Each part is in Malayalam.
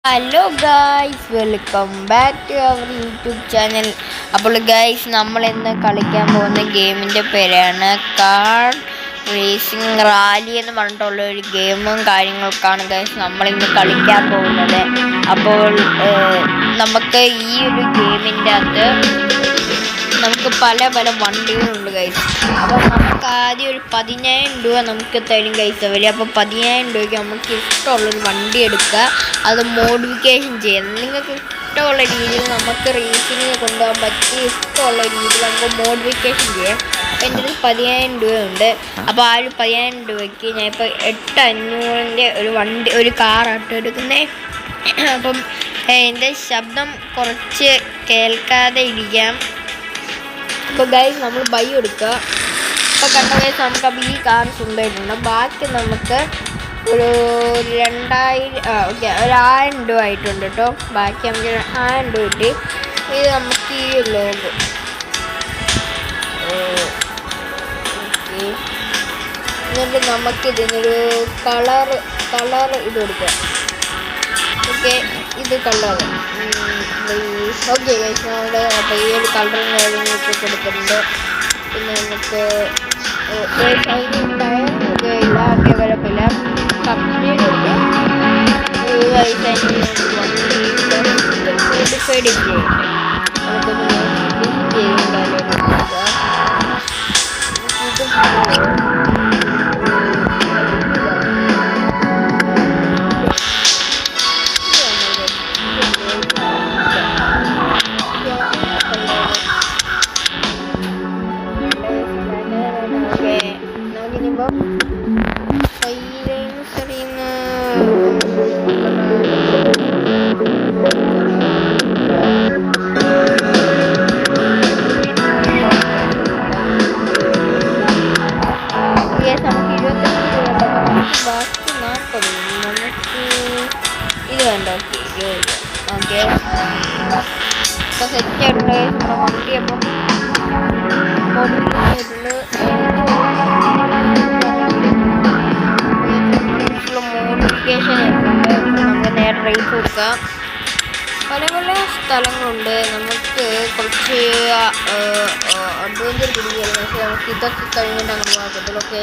Hello guys, welcome back to our YouTube channel. അപ്പോൾ ഗായ്സ്, നമ്മൾ ഇന്ന് കളിക്കാൻ പോകുന്ന ഗെയിമിൻ്റെ പേരാണ് കാർ റേസിംഗ് റാലി എന്ന് പറഞ്ഞിട്ടുള്ള ഒരു ഗെയിമും കാര്യങ്ങൾക്കാണ് ഗായ്സ് നമ്മളിന്ന് കളിക്കാൻ പോകുന്നത്. അപ്പോൾ നമുക്ക് ഈ ഒരു ഗെയിമിൻ്റെ അകത്ത് നമുക്ക് പല പല വണ്ടികളുണ്ട് ഗൈസ്. അപ്പോൾ നമുക്ക് ആദ്യം ഒരു 10,000 രൂപ നമുക്ക് തരും ഗൈസ് അവർ. അപ്പോൾ 10,000 രൂപയ്ക്ക് നമുക്ക് ഇഷ്ടമുള്ളൊരു വണ്ടി എടുക്കുക, അത് മോഡിഫിക്കേഷൻ ചെയ്യാം. നിങ്ങൾക്ക് ഇഷ്ടമുള്ള രീതിയിൽ നമുക്ക് റേസിങ്ങിന് കൊണ്ടുപോകാൻ പറ്റിയ ഇഷ്ടമുള്ള രീതിയിൽ നമുക്ക് മോഡിഫിക്കേഷൻ ചെയ്യാം. അപ്പോൾ എൻ്റെ അടുത്ത് 10,000 രൂപയുണ്ട്. അപ്പോൾ ആ ഒരു 10,000 രൂപയ്ക്ക് ഞാൻ ഇപ്പോൾ 8,500-ൻ്റെ ഒരു കാറാട്ടോ എടുക്കുന്നത്. അപ്പം എൻ്റെ ശബ്ദം കുറച്ച് കേൾക്കാതെ ഇരിക്കാം. അപ്പോൾ ഗൈസ്, നമ്മൾ ബൈ എടുക്കുക. അപ്പോൾ കണ്ട ഗൈസ്, നമുക്ക് അപ്പോൾ ഈ കാർ സ്വന്തമായിട്ടുണ്ട്. ബാക്കി നമുക്ക് ഒരു 1,000 രൂപ ആയിട്ടുണ്ട് കേട്ടോ. ബാക്കി നമുക്ക് 1,000 രൂപ കിട്ടി. ഇത് നമുക്ക് ഈ ലോഗോ എന്നിട്ട് നമുക്കിതിനൊരു കളർ ഇത് കൊടുക്കുക. ഓക്കെ, ഇത് കളർ ഓക്കെ ഗൈസ്. നമ്മൾ അപ്പോൾ ഈ ഒരു കളറും കാര്യങ്ങളൊക്കെ കൊടുത്തിട്ടുണ്ട്. പിന്നെ നമുക്ക് ഇല്ല, ഓക്കെ, കുഴപ്പമില്ല. കമ്പനിയുടെ മോഡിഫൈഡ് ചെയ്യും. ഇത് വേണ്ട. ഓക്കെ, അപ്പോൾ സെറ്റ് ആയിട്ടുണ്ട് നമ്മുടെ വണ്ടി. അപ്പം മോഡിഫിക്കേഷൻ ആയിട്ടുണ്ട്. നമുക്ക് നേരെ റേസ് കൊടുക്കാം. പല പല സ്ഥലങ്ങളുണ്ട്. നമുക്ക് കുറച്ച് അഡ്വഞ്ചർ പിടിക്കുകയാണ്. പക്ഷേ നമുക്ക് ഇതൊക്കെ കഴിഞ്ഞിട്ട് അങ്ങനെ പോകത്തുള്ളൂ. Okay,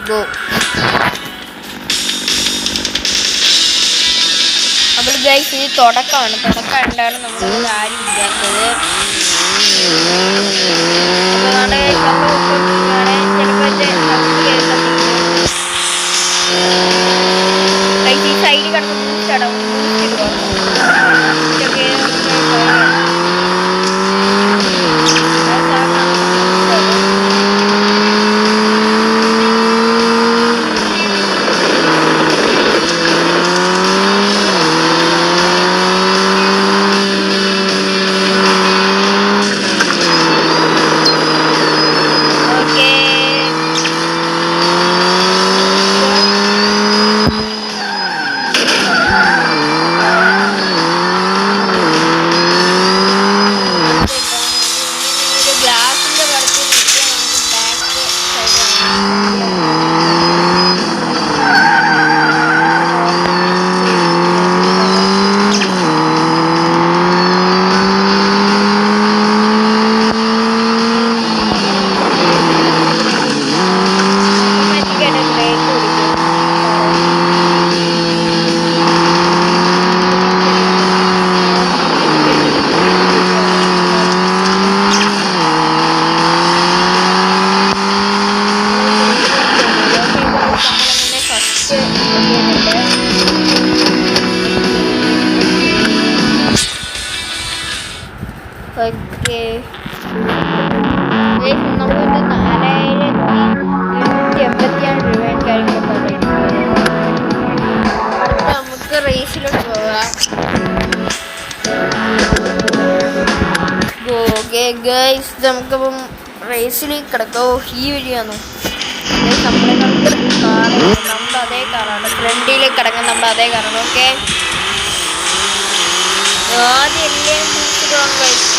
go. അപ്പോൾ ഗൈസ്, ഇത് തുടക്കമാണ് നമ്മൾ ആരും ഇല്ലാത്തത്. ഈ സൈഡിൽ കിടന്ന് ഓക്കെ, നമുക്ക് 4,886 രൂപയും കാര്യങ്ങളൊക്കെ. നമുക്ക് റേസിലോട്ട് പോകാം. ഓക്കെ ഗൈസ്, നമുക്കിപ്പം റേസിലേക്ക് കിടക്കാം. ഈ വഴിയാണോ? നമ്മുടെ അതേ കാറാണ്. ഫ്രണ്ടിലേക്ക് കിടക്കാൻ നമ്മുടെ അതേ കാറാണ്. ഓക്കെ, ആദ്യം എല്ലാം തിരിച്ചിടാൻ കഴിച്ചു.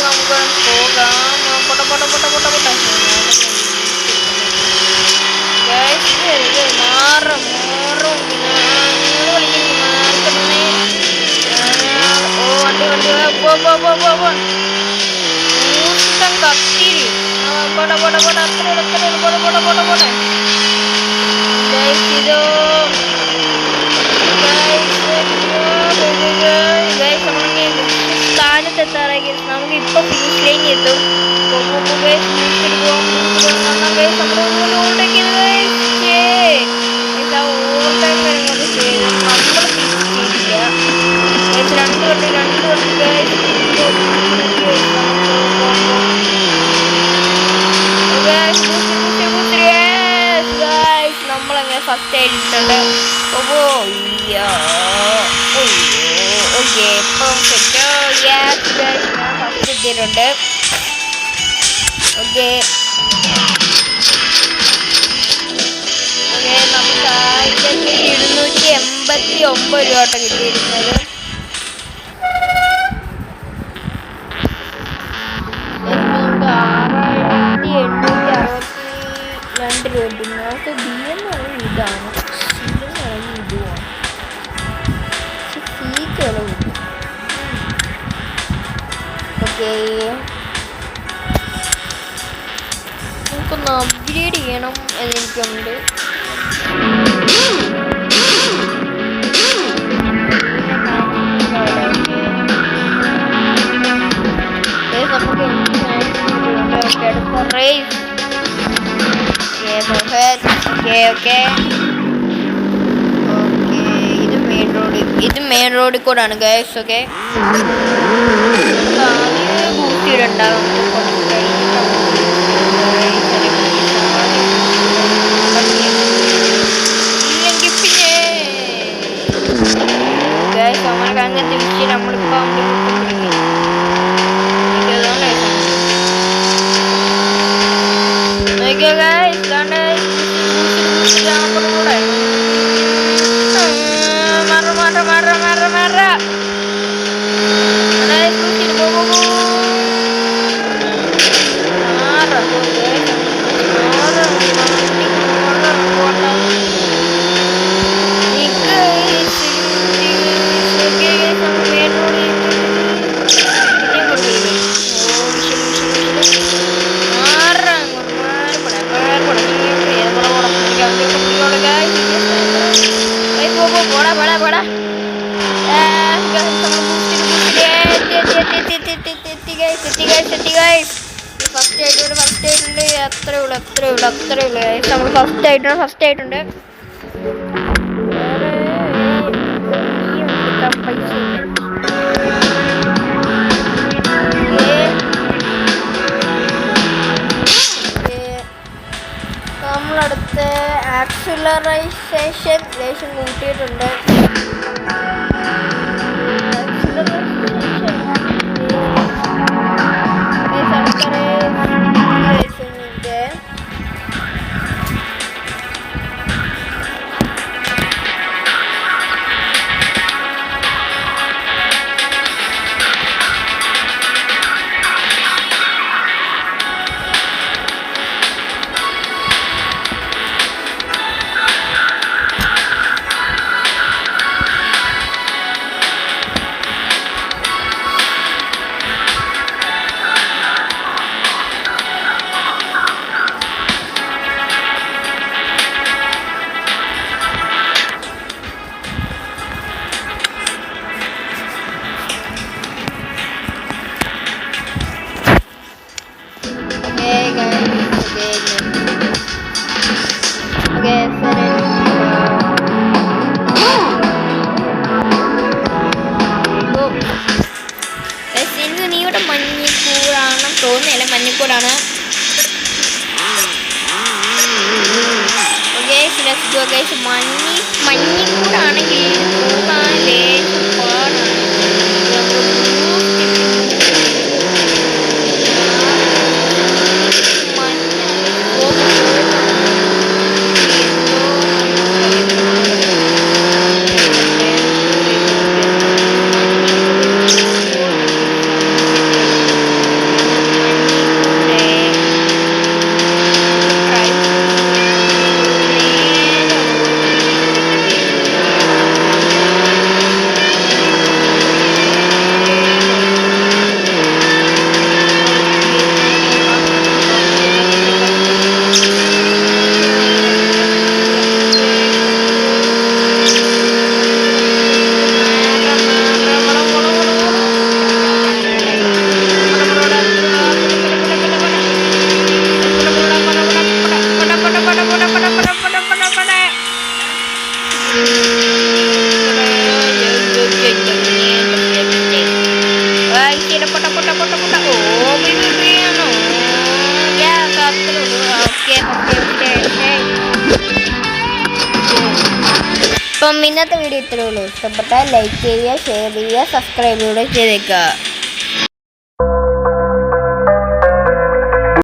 നമുക്ക് പോകാം. പൊട്ട കത്തിരി പോട്ടെ പോട്ടെ പോട്ടെ അത്രയുള്ളൂ പോട്ടെ പോട്ടെ പോട്ടെ പോട്ടെ ഇതോ സ്ഥാനത്തെത്താറായി നമുക്ക് ഇപ്പൊ ഫിനിഷ് ലൈൻ എത്തും നമ്മളങ്ങനെ ഫസ്റ്റ് ആയിട്ടുണ്ട്. Okay perfect. ഞാൻ ഫസ്റ്റ് എത്തിയിട്ടുണ്ട്. ഓക്കെ നമുക്ക് 1789 രൂപ കിട്ടിയിരുന്നത്. നമുക്ക് 6862 രൂപ കിട്ടുന്നു. നമുക്ക് ബി എന്ന് പറയുന്നത് ഇതാണ്, സി എന്ന് പറയുന്നത് ഇതുമാണ്. സിക്ക് വില കിട്ടും. ഓക്കെ നമുക്കൊന്ന് അപ്ഗ്രേഡ് ചെയ്യണം എന്നെനിക്കുണ്ട്. നമുക്ക് അടുത്ത റേസ്. ഇത് മെയിൻ റോഡിൽ കൂടാണ് ഗൈസ്. ഓക്കെ ബൂസ്റ്റിയിട്ടുണ്ടാകും. നമ്മൾക്ക് അങ്ങനത്തെ വിഷയം നമ്മളിപ്പോൾ ഫസ്റ്റ് ആയിട്ടുണ്ട്. അത്രേ ഉള്ളൂ. നമ്മൾ ഫസ്റ്റ് ആയിട്ടുണ്ട്. പൈസ നമ്മളടുത്ത ആക്സിലറൈസേഷൻ ലേശം കൂട്ടിയിട്ടുണ്ട്. തോന്നുന്നില്ല മഞ്ഞക്കൂടാണ്. മഞ്ഞക്കൂടാണെങ്കിൽ അപ്പം ഇന്നത്തെ വീഡിയോ ഇത്രയേ ഉള്ളൂ. ഇഷ്ടപ്പെട്ടാൽ ലൈക്ക് ചെയ്യുക, ഷെയർ ചെയ്യുക, സബ്സ്ക്രൈബ് കൂടെ ചെയ്തേക്കുക.